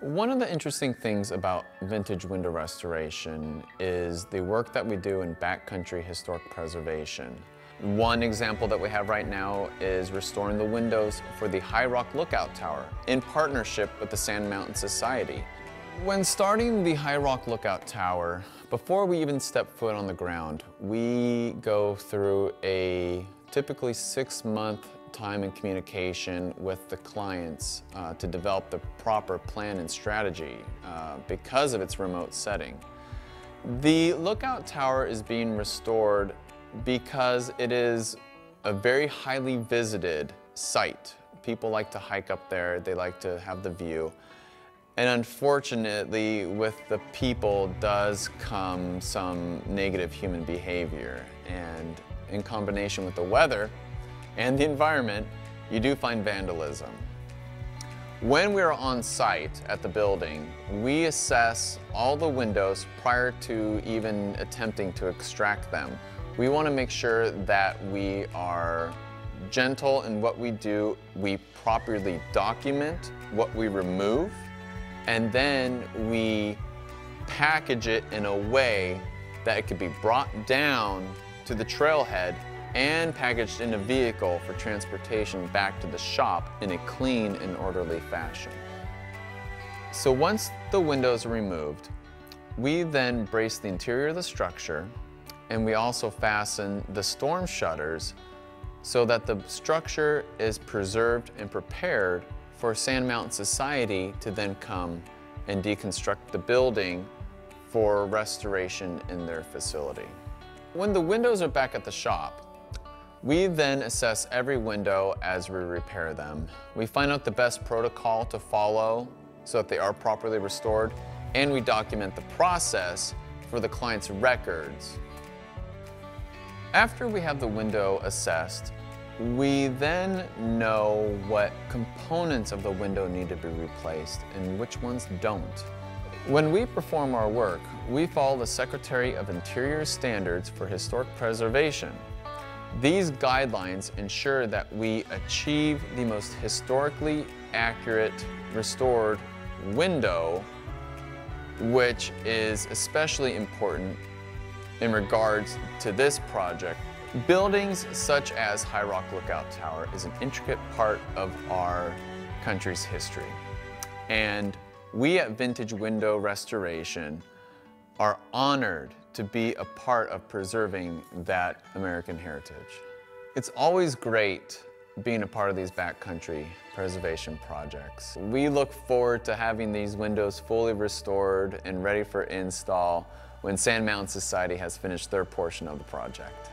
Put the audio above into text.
One of the interesting things about vintage window restoration is the work that we do in backcountry historic preservation. One example that we have right now is restoring the windows for the High Rock Lookout Tower in partnership with the Sand Mountain Society. When starting the High Rock Lookout Tower, before we even step foot on the ground, we go through a typically 6-month time and communication with the clients to develop the proper plan and strategy because of its remote setting. The lookout tower is being restored because it is a very highly visited site. People like to hike up there, they like to have the view. And unfortunately, with the people does come some negative human behavior. And in combination with the weather and the environment, you do find vandalism. When we are on site at the building, we assess all the windows prior to even attempting to extract them. We want to make sure that we are gentle in what we do, we properly document what we remove, and then we package it in a way that it could be brought down to the trailhead and packaged in a vehicle for transportation back to the shop in a clean and orderly fashion. So once the windows are removed, we then brace the interior of the structure, and we also fasten the storm shutters so that the structure is preserved and prepared for Sand Mountain Society to then come and deconstruct the building for restoration in their facility. When the windows are back at the shop, we then assess every window as we repair them. We find out the best protocol to follow so that they are properly restored, and we document the process for the client's records. After we have the window assessed, we then know what components of the window need to be replaced and which ones don't. When we perform our work, we follow the Secretary of Interior Standards for Historic Preservation. These guidelines ensure that we achieve the most historically accurate restored window, which is especially important in regards to this project. Buildings such as High Rock Lookout Tower is an intricate part of our country's history. And we at Vintage Window Restoration are honored to be a part of preserving that American heritage. It's always great being a part of these backcountry preservation projects. We look forward to having these windows fully restored and ready for install when Sand Mountain Society has finished their portion of the project.